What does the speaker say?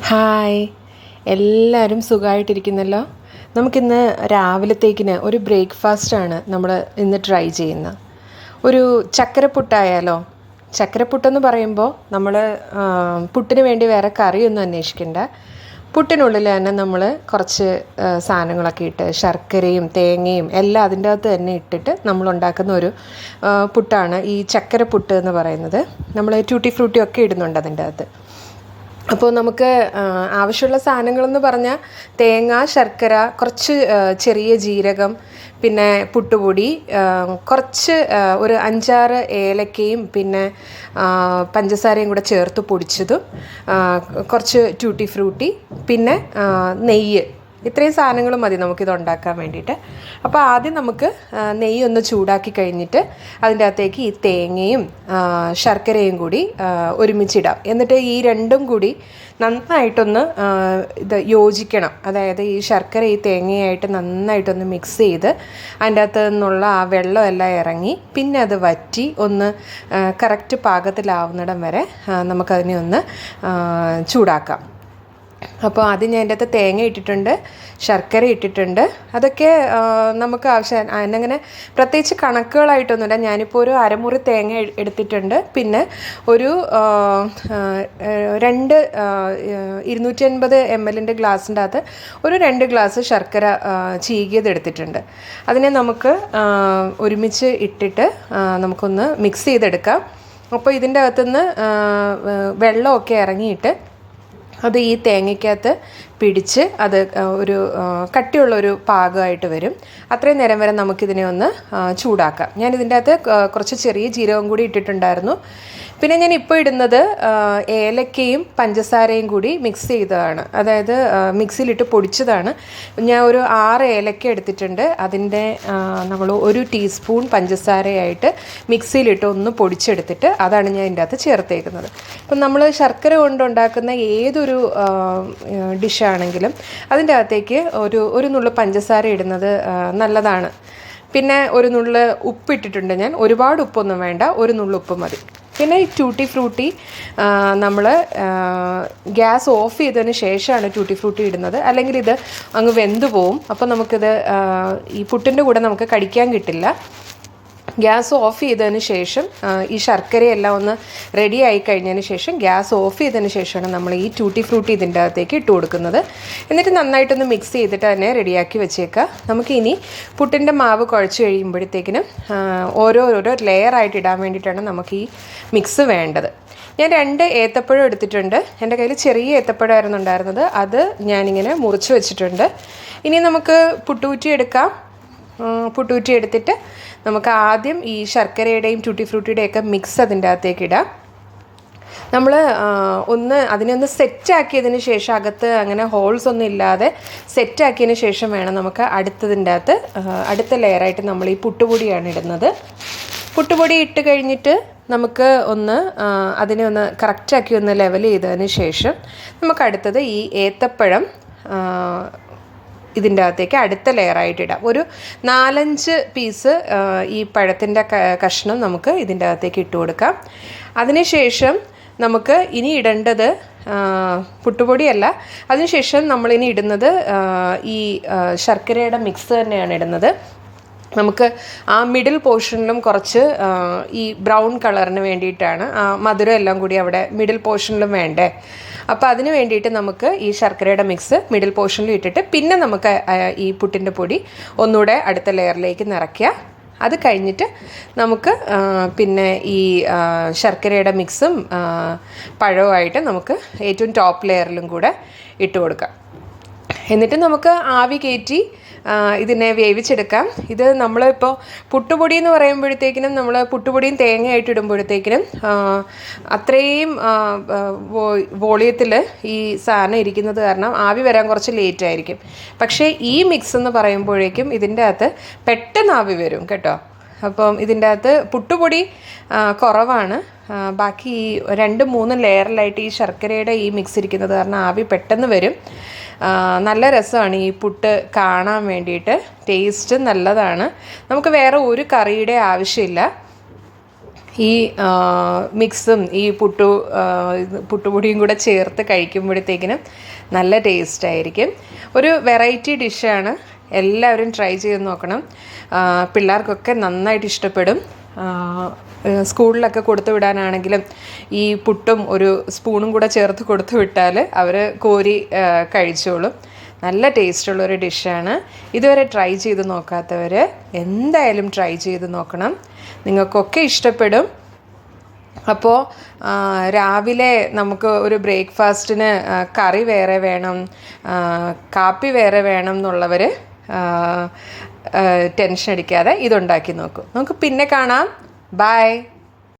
Hi, എല്ലാവരും സുഖമായിട്ടിരിക്കുന്നല്ലോ. നമുക്കിന്ന് രാവിലത്തേക്കിന് ഒരു ബ്രേക്ക്ഫാസ്റ്റാണ് നമ്മൾ ഇന്ന് ട്രൈ ചെയ്യുന്നത്. ഒരു ചക്കരപ്പുട്ടായാലോ? ചക്കരപ്പുട്ടെന്ന് പറയുമ്പോൾ നമ്മൾ പുട്ടിന് വേണ്ടി വേറെ കറിയൊന്നും അന്വേഷിക്കേണ്ട. പുട്ടിനുള്ളിൽ തന്നെ നമ്മൾ കുറച്ച് സാധനങ്ങളൊക്കെ ഇട്ട് ശർക്കരയും തേങ്ങയും എല്ലാം അതിൻ്റെ അകത്ത് തന്നെ ഇട്ടിട്ട് നമ്മളുണ്ടാക്കുന്ന ഒരു പുട്ടാണ് ഈ ചക്കരപ്പുട്ട് എന്ന് പറയുന്നത്. നമ്മൾ ട്യൂട്ടി ഫ്രൂട്ടി ഒക്കെ ഇടുന്നുണ്ട് അതിൻ്റെ അകത്ത്. അപ്പോൾ നമുക്ക് ആവശ്യമുള്ള സാധനങ്ങളെന്ന് പറഞ്ഞാൽ തേങ്ങ, ശർക്കര, കുറച്ച് ചെറിയ ജീരകം, പിന്നെ പുട്ടുപൊടി, കുറച്ച് ഒരു 5-6 ഏലക്കയും പിന്നെ പഞ്ചസാരയും കൂടെ ചേർത്ത് പൊടിച്ചതും, കുറച്ച് ട്യൂട്ടി ഫ്രൂട്ടി, പിന്നെ നെയ്യ്. ഇത്രയും സാധനങ്ങൾ മതി നമുക്കിത് ഉണ്ടാക്കാൻ വേണ്ടിയിട്ട്. അപ്പോൾ ആദ്യം നമുക്ക് നെയ്യ് ഒന്ന് ചൂടാക്കി കഴിഞ്ഞിട്ട് അതിൻ്റെ അകത്തേക്ക് ഈ തേങ്ങയും ശർക്കരയും കൂടി ഒരുമിച്ചിടാം. എന്നിട്ട് ഈ രണ്ടും കൂടി നന്നായിട്ടൊന്ന് ഇത് യോജിക്കണം. അതായത് ഈ ശർക്കര ഈ തേങ്ങയായിട്ട് നന്നായിട്ടൊന്ന് മിക്സ് ചെയ്ത് അതിൻ്റെ അകത്ത് നിന്നുള്ള ആ വെള്ളമെല്ലാം ഇറങ്ങി പിന്നെ അത് വറ്റി ഒന്ന് കറക്റ്റ് പാകത്തിലാവുന്നിടം വരെ നമുക്കതിനെ ഒന്ന് ചൂടാക്കാം. അപ്പോൾ ആദ്യം ഞാൻ അതിൻ്റെ അകത്ത് തേങ്ങ ഇട്ടിട്ടുണ്ട്, ശർക്കര ഇട്ടിട്ടുണ്ട്. അതൊക്കെ നമുക്ക് ആവശ്യം അതിനങ്ങനെ പ്രത്യേകിച്ച് കണക്കുകളായിട്ടൊന്നുമില്ല. ഞാനിപ്പോൾ ഒരു അരമുറി തേങ്ങ എടുത്തിട്ടുണ്ട്. പിന്നെ ഒരു 250 ml ഗ്ലാസിൻ്റെ അകത്ത് ഒരു 2 ഗ്ലാസ് ശർക്കര ചീകിയത് എടുത്തിട്ടുണ്ട്. അതിനെ നമുക്ക് ഒരുമിച്ച് ഇട്ടിട്ട് നമുക്കൊന്ന് മിക്സ് ചെയ്തെടുക്കാം. അപ്പോൾ ഇതിൻ്റെ അകത്തുനിന്ന് വെള്ളമൊക്കെ ഇറങ്ങിയിട്ട് അത് ഈ തേങ്ങയ്ക്കകത്ത് പിടിച്ച് അത് ഒരു കട്ടിയുള്ളൊരു പാകമായിട്ട് വരും. അത്രയും നേരം വരെ നമുക്കിതിനെ ഒന്ന് ചൂടാക്കാം. ഞാനിതിൻ്റെ അകത്ത് കുറച്ച് ചെറിയ ജീരകം കൂടി ഇട്ടിട്ടുണ്ടായിരുന്നു. പിന്നെ ഞാൻ ഇപ്പോൾ ഇടുന്നത് ഏലക്കയും പഞ്ചസാരയും കൂടി മിക്സ് ചെയ്തതാണ്. അതായത് മിക്സിയിലിട്ട് പൊടിച്ചതാണ്. ഞാൻ ഒരു 6 ഏലക്ക എടുത്തിട്ടുണ്ട്. അതിൻ്റെ നമ്മൾ 1 ടീസ്പൂൺ പഞ്ചസാരയായിട്ട് മിക്സിയിലിട്ട് ഒന്ന് പൊടിച്ചെടുത്തിട്ട് അതാണ് ഞാൻ ഇതിൻ്റെ അകത്ത് ചേർത്തേക്കുന്നത്. ഇപ്പം നമ്മൾ ശർക്കര കൊണ്ടുണ്ടാക്കുന്ന ഏതൊരു ഡിഷാണെങ്കിലും അതിൻ്റെ അകത്തേക്ക് ഒരു നുള്ളു പഞ്ചസാര ഇടുന്നത് നല്ലതാണ്. പിന്നെ ഒരു നുള്ളു ഉപ്പിട്ടിട്ടുണ്ട് ഞാൻ. ഒരുപാട് ഉപ്പൊന്നും വേണ്ട, ഒരു നുള്ളു ഉപ്പ് മതി. പിന്നെ ഈ ട്യൂട്ടി ഫ്രൂട്ടി നമ്മൾ ഗ്യാസ് ഓഫ് ചെയ്തതിന് ശേഷമാണ് ട്യൂട്ടി ഫ്രൂട്ടി ഇടുന്നത്. അല്ലെങ്കിൽ ഇത് അങ്ങ് വെന്തു പോവും. അപ്പോൾ നമുക്കിത് ഈ പുട്ടിൻ്റെ കൂടെ നമുക്ക് കടിക്കാൻ കിട്ടില്ല. ഗ്യാസ് ഓഫ് ചെയ്തതിന് ശേഷം ഈ ശർക്കരയെല്ലാം ഒന്ന് റെഡി ആയി കഴിഞ്ഞതിന് ശേഷം ഗ്യാസ് ഓഫ് ചെയ്തതിന് ശേഷമാണ് നമ്മൾ ഈ ട്യൂട്ടി ഫ്രൂട്ടി ഇതിൻ്റെ അകത്തേക്ക് ഇട്ട് കൊടുക്കുന്നത്. എന്നിട്ട് നന്നായിട്ടൊന്ന് മിക്സ് ചെയ്തിട്ട് തന്നെ റെഡിയാക്കി വെച്ചേക്കുക. നമുക്കിനി പുട്ടിൻ്റെ മാവ് കുഴച്ച് കഴിയുമ്പോഴത്തേക്കിനും ഓരോരോ ലെയറായിട്ട് ഇടാൻ വേണ്ടിയിട്ടാണ് നമുക്ക് ഈ മിക്സ് വേണ്ടത്. ഞാൻ 2 ഏത്തപ്പഴം എടുത്തിട്ടുണ്ട്. എൻ്റെ കയ്യിൽ ചെറിയ ഏത്തപ്പഴമായിരുന്നു ഉണ്ടായിരുന്നത്. അത് ഞാനിങ്ങനെ മുറിച്ച് വെച്ചിട്ടുണ്ട്. ഇനി നമുക്ക് പുട്ടുകുറ്റി എടുക്കാം. പുട്ടുകുറ്റി എടുത്തിട്ട് നമുക്ക് ആദ്യം ഈ ശർക്കരയുടെയും ട്യൂട്ടി ഫ്രൂട്ടിയുടെയൊക്കെ മിക്സ് അതിൻ്റെ അകത്തേക്ക് ഇടാം. നമ്മൾ അതിനെ ഒന്ന് സെറ്റാക്കിയതിന് ശേഷം അകത്ത് അങ്ങനെ ഹോൾസ് ഒന്നും ഇല്ലാതെ സെറ്റാക്കിയതിന് ശേഷം വേണം നമുക്ക് അടുത്ത ലെയറായിട്ട് നമ്മൾ ഈ പുട്ടുപൊടിയാണ് ഇടുന്നത്. പുട്ടുപൊടി ഇട്ട് കഴിഞ്ഞിട്ട് നമുക്ക് അതിനെ ഒന്ന് കറക്റ്റാക്കി ഒന്ന് ലെവൽ ചെയ്തതിന് ശേഷം നമുക്ക് അടുത്തത് ഈ ഏത്തപ്പഴം ഇതിൻ്റെ അകത്തേക്ക് അടുത്ത ലെയറായിട്ട് ഇടാം. ഒരു 4-5 പീസ് ഈ പഴത്തിൻ്റെ കഷ്ണം നമുക്ക് ഇതിൻ്റെ അകത്തേക്ക് ഇട്ട് കൊടുക്കാം. അതിനുശേഷം നമുക്ക് ഇനി ഇടേണ്ടത് പുട്ടുപൊടിയല്ല. അതിനുശേഷം നമ്മളിനി ഇടുന്നത് ഈ ശർക്കരയുടെ മിക്സ് തന്നെയാണ് ഇടുന്നത്. നമുക്ക് ആ മിഡിൽ പോർഷനിലും കുറച്ച് ഈ ബ്രൗൺ കളറിന് വേണ്ടിയിട്ടാണ്. മധുരം എല്ലാം കൂടി അവിടെ മിഡിൽ പോർഷനിലും വേണ്ടേ. അപ്പോൾ അതിന് വേണ്ടിയിട്ട് നമുക്ക് ഈ ശർക്കരയുടെ മിക്സ് മിഡിൽ പോർഷനിൽ ഇട്ടിട്ട് പിന്നെ നമുക്ക് ഈ പുട്ടിൻ്റെ പൊടി ഒന്നുകൂടെ അടുത്ത ലെയറിലേക്ക് നിറയ്ക്കുക. അത് കഴിഞ്ഞിട്ട് നമുക്ക് പിന്നെ ഈ ശർക്കരയുടെ മിക്സും പഴവുമായിട്ട് നമുക്ക് ഏറ്റവും ടോപ്പ് ലെയറിലും കൂടെ ഇട്ട് കൊടുക്കാം. എന്നിട്ട് നമുക്ക് ആവി കയറ്റി ഇതിനെ വേവിച്ചെടുക്കാം. ഇത് നമ്മളിപ്പോൾ പുട്ടുപൊടി എന്ന് പറയുമ്പോഴത്തേക്കിനും നമ്മൾ പുട്ടുപൊടിയും തേങ്ങയായിട്ട് ഇടുമ്പോഴത്തേക്കിനും അത്രയും വോളിയത്തിൽ ഈ സാധനം ഇരിക്കുന്നത് കാരണം ആവി വരാൻ കുറച്ച് ലേറ്റ് ആയിരിക്കും. പക്ഷേ ഈ മിക്സ് എന്ന് പറയുമ്പോഴേക്കും ഇതിൻ്റെ അകത്ത് പെട്ടെന്ന് ആവി വരും കേട്ടോ. അപ്പം ഇതിൻ്റെ അകത്ത് പുട്ടുപൊടി കുറവാണ്. ബാക്കി ഈ 2-3 ലെയറിലായിട്ട് ഈ ശർക്കരയുടെ ഈ മിക്സ് ഇരിക്കുന്നത് കാരണം ആവി പെട്ടെന്ന് വരും. നല്ല രസമാണ് ഈ പുട്ട് കാണാൻ വേണ്ടിയിട്ട്. ടേസ്റ്റ് നല്ലതാണ്. നമുക്ക് വേറെ ഒരു കറിയുടെ ആവശ്യമില്ല. ഈ മിക്സും ഈ പുട്ടുപൊടിയും കൂടെ ചേർത്ത് കഴിക്കുമ്പോഴത്തേക്കിനും നല്ല ടേസ്റ്റ് ആയിരിക്കും. ഒരു വെറൈറ്റി ഡിഷാണ്, എല്ലാവരും ട്രൈ ചെയ്ത് നോക്കണം. പിള്ളേർക്കൊക്കെ നന്നായിട്ട് ഇഷ്ടപ്പെടും. സ്കൂളിലൊക്കെ കൊടുത്തു വിടാനാണെങ്കിലും ഈ പുട്ടും ഒരു സ്പൂണും കൂടെ ചേർത്ത് കൊടുത്തു വിട്ടാൽ അവർ കോരി കഴിച്ചോളും. നല്ല ടേസ്റ്റുള്ളൊരു ഡിഷാണ്. ഇതുവരെ ട്രൈ ചെയ്ത് നോക്കാത്തവർ എന്തായാലും ട്രൈ ചെയ്ത് നോക്കണം, നിങ്ങൾക്കൊക്കെ ഇഷ്ടപ്പെടും. അപ്പോൾ രാവിലെ നമുക്ക് ഒരു ബ്രേക്ക്ഫാസ്റ്റിന് കറി വേറെ വേണം, കാപ്പി വേറെ വേണം എന്നുള്ളവർ ടെൻഷൻ അടിക്കാതെ ഇതുണ്ടാക്കി നോക്കൂ. നമുക്ക് പിന്നെ കാണാം. ബൈ.